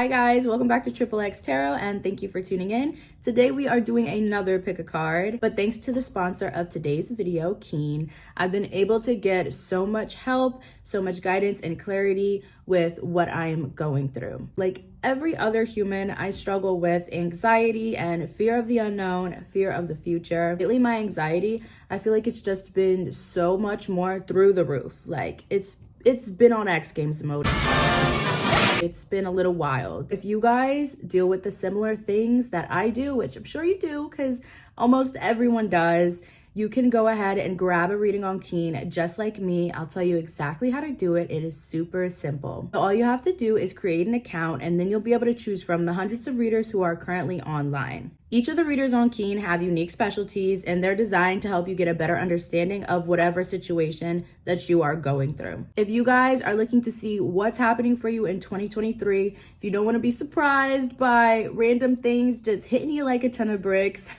Hi guys, welcome back to XXX Tarot and thank you for tuning in. Today we are doing another pick a card, but thanks to the sponsor of today's video, Keen, I've been able to get so much help, so much guidance and clarity with what I'm going through. Like every other human, I struggle with anxiety and fear of the unknown, fear of the future. Lately, my anxiety, I feel like it's just been so much more through the roof. Like it's been on X Games mode. It's been a little wild. If you guys deal with the similar things that I do, which I'm sure you do because almost everyone does, you can go ahead and grab a reading on Keen just like me. I'll tell you exactly how to do it. It is super simple. So all you have to do is create an account and then you'll be able to choose from the hundreds of readers who are currently online. Each of the readers on Keen have unique specialties and they're designed to help you get a better understanding of whatever situation that you are going through. If you guys are looking to see what's happening for you in 2023, if you don't want to be surprised by random things just hitting you like a ton of bricks,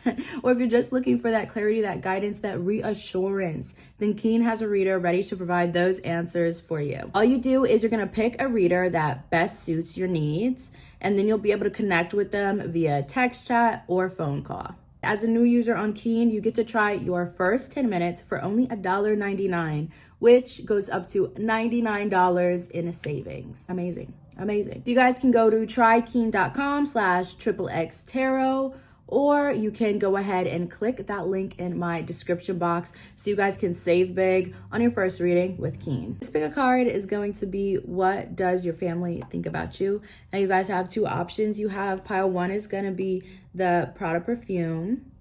or if you're just looking for that clarity, that guidance, that reassurance, then Keen has a reader ready to provide those answers for you. All you do is you're going to pick a reader that best suits your needs, and then you'll be able to connect with them via text chat or phone call. As a new user on Keen, you get to try your first 10 minutes for only $1.99, which goes up to $99 in savings. Amazing, amazing. You guys can go to trykeen.com/XXX or you can go ahead and click that link in my description box so you guys can save big on your first reading with Keen. This pick a card is going to be, what does your family think about you? Now you guys have two options. You have pile 1 is going to be the Prada perfume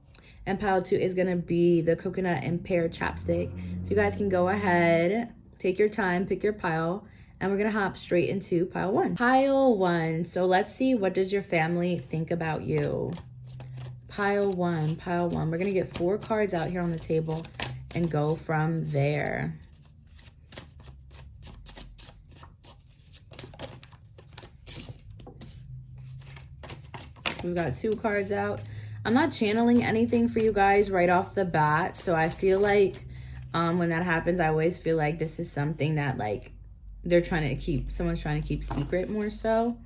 and pile 2 is going to be the coconut and pear chapstick. So you guys can go ahead, take your time, pick your pile, and we're going to hop straight into pile 1. Pile 1. So let's see, what does your family think about you? Pile 1. We're going to get 4 cards out here on the table and go from there. We've got 2 cards out. I'm not channeling anything for you guys right off the bat, so I feel like when that happens, I always feel like this is something that like someone's trying to keep secret more so.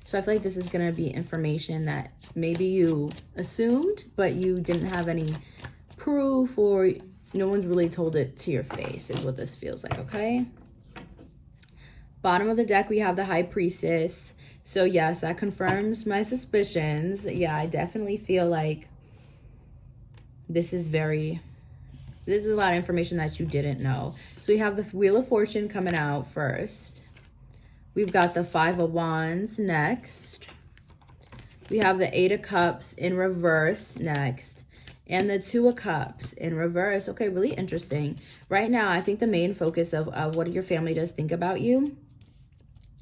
So I feel like this is going to be information that maybe you assumed, but you didn't have any proof, or no one's really told it to your face is what this feels like, okay? Bottom of the deck, we have the High Priestess. So yes, that confirms my suspicions. Yeah, I definitely feel like this is a lot of information that you didn't know. So we have the Wheel of Fortune coming out first. We've got the 5 of Wands next. We have the 8 of Cups in reverse next. And the 2 of Cups in reverse. Okay, really interesting. Right now, I think the main focus of what your family does think about you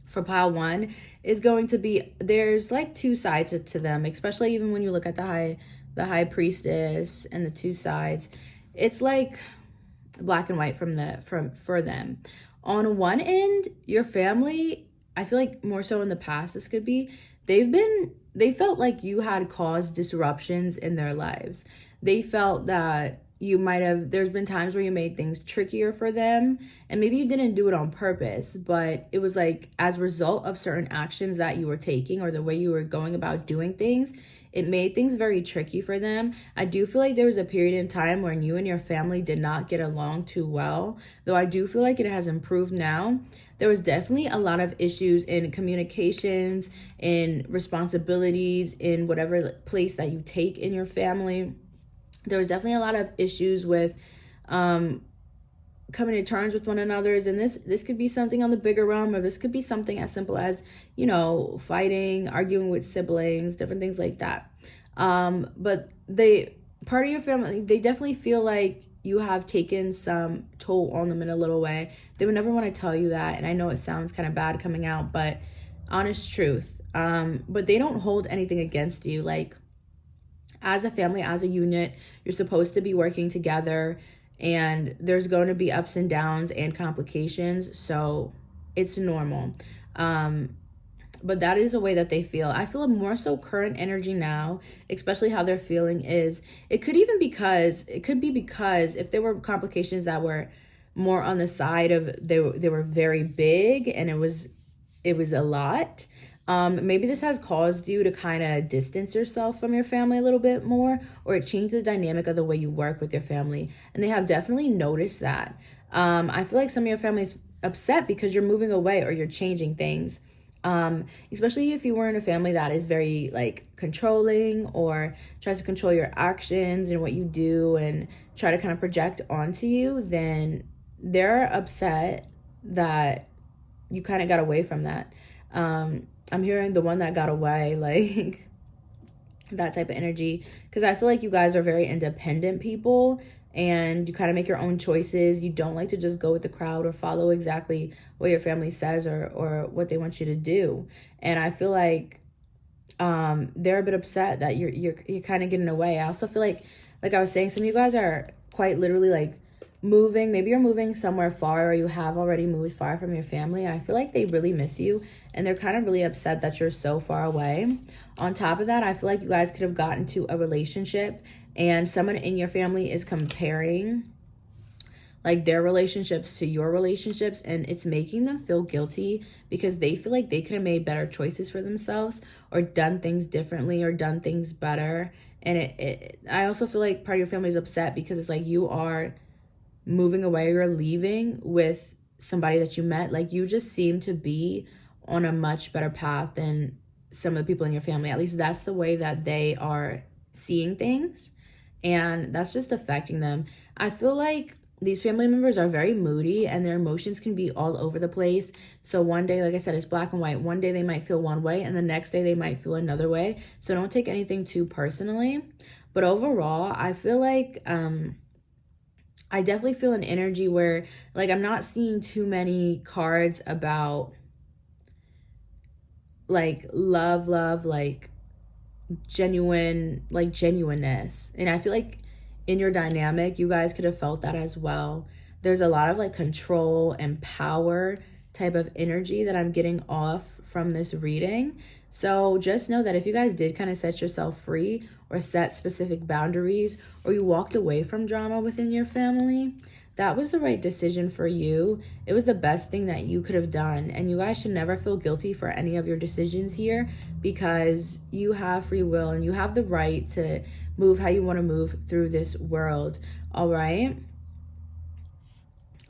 for pile 1 is going to be, there's like 2 sides to them, especially even when you look at the High Priestess and the 2 sides. It's like black and white for them. On one end, your family, I feel like more so in the past, this could be, they felt like you had caused disruptions in their lives. They felt that there's been times where you made things trickier for them, and maybe you didn't do it on purpose, but it was like as a result of certain actions that you were taking or the way you were going about doing things, it made things very tricky for them. I do feel like there was a period in time when you and your family did not get along too well, though I do feel like it has improved now. There was definitely a lot of issues in communications, in responsibilities, in whatever place that you take in your family. There was definitely a lot of issues with coming to terms with one another, and this could be something on the bigger realm, or this could be something as simple as, you know, fighting, arguing with siblings, different things like that. But part of your family, they definitely feel like you have taken some toll on them in a little way. They would never want to tell you that, and I know it sounds kind of bad coming out, but honest truth. But they don't hold anything against you. Like, as a family, as a unit, you're supposed to be working together, and there's going to be ups and downs and complications, so it's normal. But that is a way that they feel. I feel more so current energy now, especially how they're feeling is, it could be because if there were complications that were more on the side of, they were very big and it was a lot, Maybe this has caused you to kind of distance yourself from your family a little bit more, or it changed the dynamic of the way you work with your family. And they have definitely noticed that. I feel like some of your family's upset because you're moving away or you're changing things. Especially if you were in a family that is very like controlling or tries to control your actions and what you do and try to kind of project onto you, then they're upset that you kind of got away from that. I'm hearing the one that got away, like that type of energy, because I feel like you guys are very independent people and you kind of make your own choices. You don't like to just go with the crowd or follow exactly what your family says or what they want you to do. And I feel like they're a bit upset that you're kind of getting away. I also feel like I was saying, some of you guys are quite literally like moving. Maybe you're moving somewhere far, or you have already moved far from your family. And I feel like they really miss you and they're kind of really upset that you're so far away. On top of that, I feel like you guys could have gotten to a relationship and someone in your family is comparing like their relationships to your relationships, and it's making them feel guilty because they feel like they could have made better choices for themselves or done things differently or done things better. And I also feel like part of your family is upset because it's like you are moving away or leaving with somebody that you met. Like you just seem to be on a much better path than some of the people in your family. At least that's the way that they are seeing things, and that's just affecting them. I feel like these family members are very moody and their emotions can be all over the place. So one day, like I said, it's black and white. One day they might feel one way and the next day they might feel another way. So don't take anything too personally. But overall, I feel like I definitely feel an energy where like I'm not seeing too many cards about like love, like genuineness. And I feel like in your dynamic, you guys could have felt that as well. There's a lot of like control and power type of energy that I'm getting off from this reading. So just know that if you guys did kind of set yourself free or set specific boundaries, or you walked away from drama within your family, that was the right decision for you. It was the best thing that you could have done. And you guys should never feel guilty for any of your decisions here, because you have free will and you have the right to move how you want to move through this world. All right.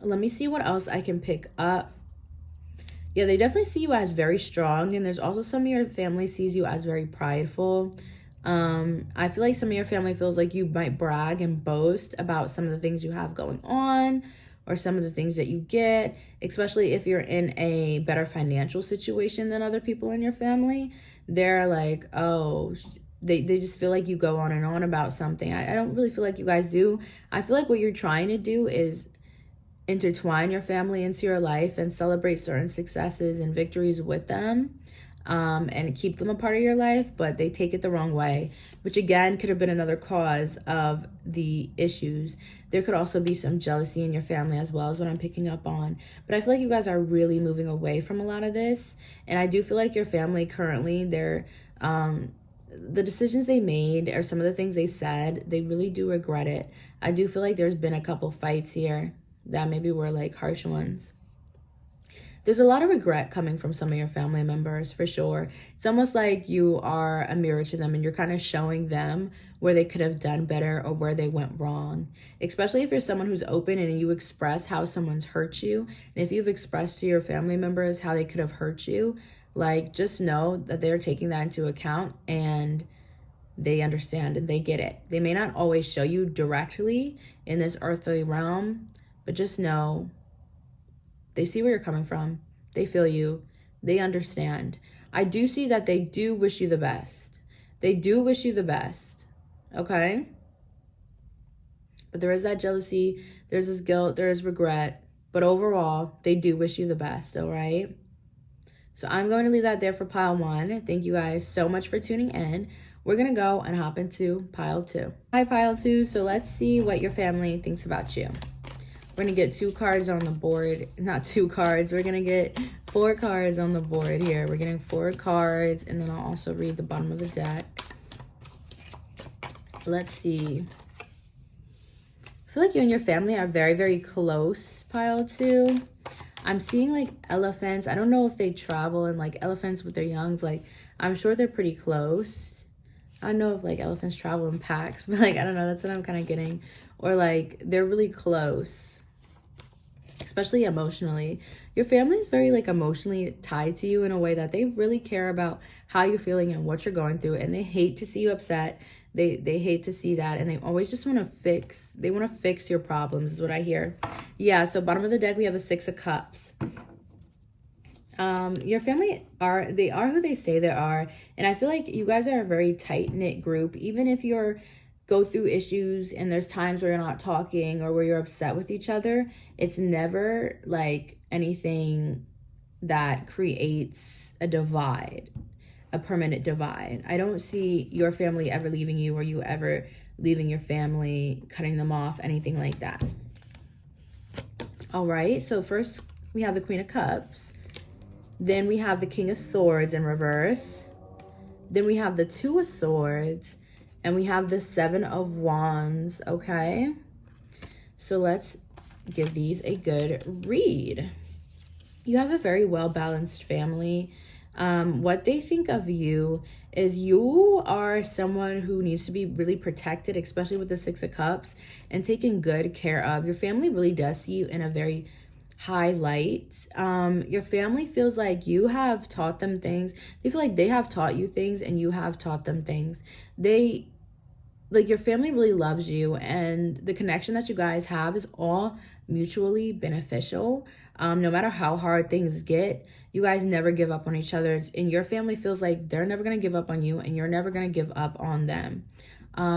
Let me see what else I can pick up. Yeah, they definitely see you as very strong. And there's also some of your family sees you as very prideful. I feel like some of your family feels like you might brag and boast about some of the things you have going on or some of the things that you get, especially if you're in a better financial situation than other people in your family. They're like, oh, they just feel like you go on and on about something. I don't really feel like you guys do. I feel like what you're trying to do is intertwine your family into your life and celebrate certain successes and victories with them. And keep them a part of your life, but they take it the wrong way, which again could have been another cause of the issues. There could also be some jealousy in your family as well, is what I'm picking up on. But I feel like you guys are really moving away from a lot of this, and I do feel like your family currently, they're the decisions they made or some of the things they said, they really do regret it. I do feel like there's been a couple fights here that maybe were like harsh ones. There's a lot of regret coming from some of your family members, for sure. It's almost like you are a mirror to them and you're kind of showing them where they could have done better or where they went wrong. Especially if you're someone who's open and you express how someone's hurt you. And if you've expressed to your family members how they could have hurt you, like just know that they're taking that into account and they understand and they get it. They may not always show you directly in this earthly realm, but just know they see where you're coming from. They feel you. They understand. I do see that they do wish you the best. They do wish you the best. Okay? But there is that jealousy. There's this guilt. There is regret. But overall, they do wish you the best. All right? So I'm going to leave that there for pile 1. Thank you guys so much for tuning in. We're going to go and hop into pile 2. Hi, pile 2. So let's see what your family thinks about you. We're going to get 2 cards on the board. Not 2 cards. We're going to get 4 cards on the board here. We're getting 4 cards. And then I'll also read the bottom of the deck. Let's see. I feel like you and your family are very, very close, pile 2. I'm seeing like elephants. I don't know if they travel, and like elephants with their youngs, like I'm sure they're pretty close. I don't know if like elephants travel in packs, but like I don't know, that's what I'm kind of getting. Or like they're really close, especially emotionally. Your family is very like emotionally tied to you in a way that they really care about how you're feeling and what you're going through, and they hate to see you upset. They hate to see that, and they always just want to fix your problems is what I hear. Yeah, so bottom of the deck we have the Six of Cups. Your family they are who they say they are, and I feel like you guys are a very tight-knit group. Even if you're go through issues and there's times where you're not talking or where you're upset with each other, it's never like anything that creates a divide, a permanent divide. I don't see your family ever leaving you or you ever leaving your family, cutting them off, anything like that. All right, so first we have the Queen of Cups. Then we have the King of Swords in reverse. Then we have the Two of Swords. And we have the Seven of Wands, okay? So let's give these a good read. You have a very well-balanced family. What they think of you is you are someone who needs to be really protected, especially with the Six of Cups, and taken good care of. Your family really does see you in a very high light. Your family feels like you have taught them things. They feel like they have taught you things and you have taught them things. Your family really loves you, and the connection that you guys have is all mutually beneficial. No matter how hard things get, you guys never give up on each other, and your family feels like they're never going to give up on you and you're never going to give up on them.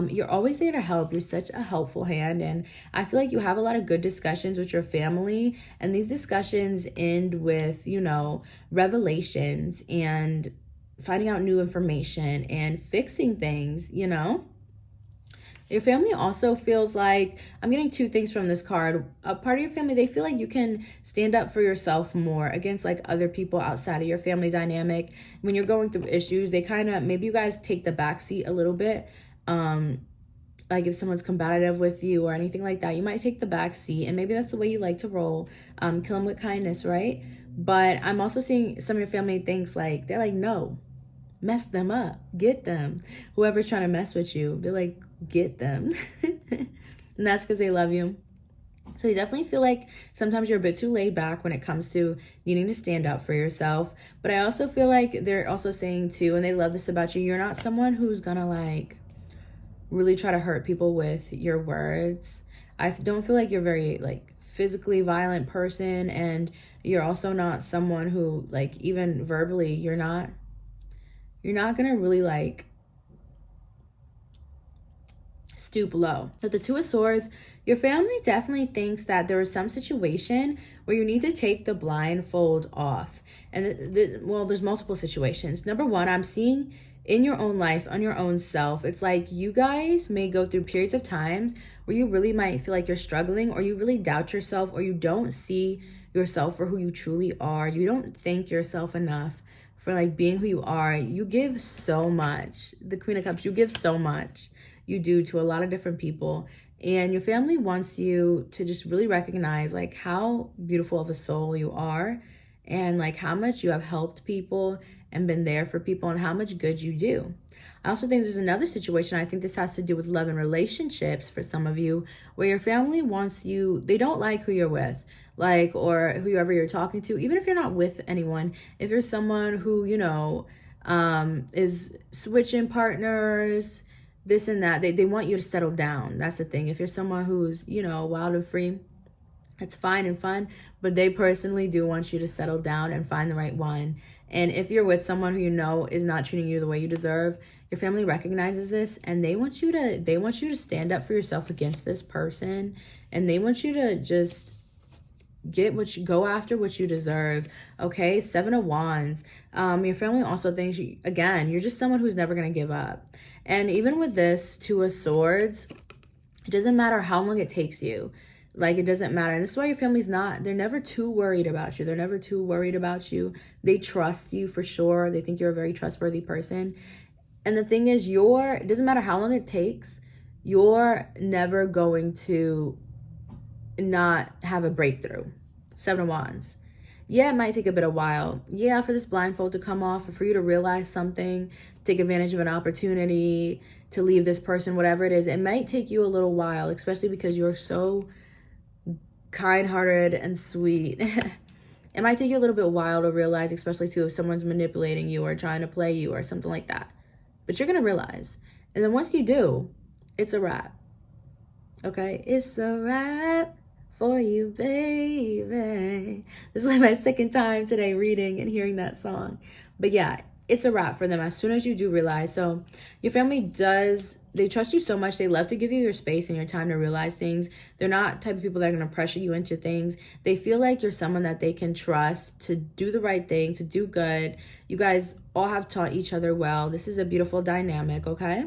You're always there to help. You're such a helpful hand, and I feel like you have a lot of good discussions with your family, and these discussions end with, revelations and finding out new information and fixing things, Your family also feels like, I'm getting two things from this card. A part of your family, they feel like you can stand up for yourself more against like other people outside of your family dynamic. When you're going through issues, they kind of, maybe you guys take the back seat a little bit. Like if someone's combative with you or anything like that, you might take the back seat, and maybe that's the way you like to roll. Kill them with kindness, right? But I'm also seeing some of your family thinks like, they're like, no, mess them up, get them. Whoever's trying to mess with you, they're like, get them. And that's because they love you. So you definitely feel like sometimes you're a bit too laid back when it comes to needing to stand up for yourself. But I also feel like they're also saying too, and they love this about you, you're not someone who's gonna like really try to hurt people with your words. I don't feel like you're very like physically violent person, and you're also not someone who like even verbally you're not gonna really like stoop low. With the Two of Swords, your family definitely thinks that there is some situation where you need to take the blindfold off. And there's multiple situations. Number one, I'm seeing in your own life, on your own self, it's like you guys may go through periods of times where you really might feel like you're struggling, or you really doubt yourself, or you don't see yourself for who you truly are. You don't thank yourself enough for like being who you are. You give so much. The Queen of Cups, you give so much. You do to a lot of different people, and your family wants you to just really recognize like how beautiful of a soul you are, and like how much you have helped people and been there for people, and how much good you do. I also think there's another situation, I think this has to do with love and relationships for some of you, where your family wants you, they don't like who you're with, like, or whoever you're talking to, even if you're not with anyone. If you're someone who, is switching partners, this and that, they want you to settle down. That's the thing. If you're someone who's, wild and free, it's fine and fun, but they personally do want you to settle down and find the right one. And if you're with someone who is not treating you the way you deserve, your family recognizes this, and they want you to stand up for yourself against this person, and they want you to just go after what you deserve. Okay, Seven of Wands. Your family also thinks you're just someone who's never gonna give up. And even with this Two of Swords, it doesn't matter how long it takes you. Like, it doesn't matter. And this is why your family's they're never too worried about you. They're never too worried about you. They trust you for sure. They think you're a very trustworthy person. And the thing is, it doesn't matter how long it takes, you're never going to not have a breakthrough. Seven of Wands. Yeah, it might take a bit of while. Yeah, for this blindfold to come off, or for you to realize something, take advantage of an opportunity, to leave this person, whatever it is, it might take you a little while, especially because you're so kind-hearted and sweet. It might take you a little bit while to realize, especially too, if someone's manipulating you or trying to play you or something like that. But you're going to realize. And then once you do, it's a wrap. Okay? It's a wrap for you, baby. This is like my second time today reading and hearing that song. But yeah, it's a wrap for them as soon as you do realize. So your family they trust you so much. They love to give you your space and your time to realize things. They're not type of people that are going to pressure you into things. They feel like you're someone that they can trust to do the right thing, to do good. You guys all have taught each other well. This is a beautiful dynamic, okay?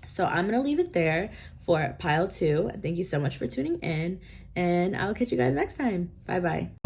So I'm going to leave it there for pile 2. Thank you so much for tuning in, and I'll catch you guys next time. Bye-bye.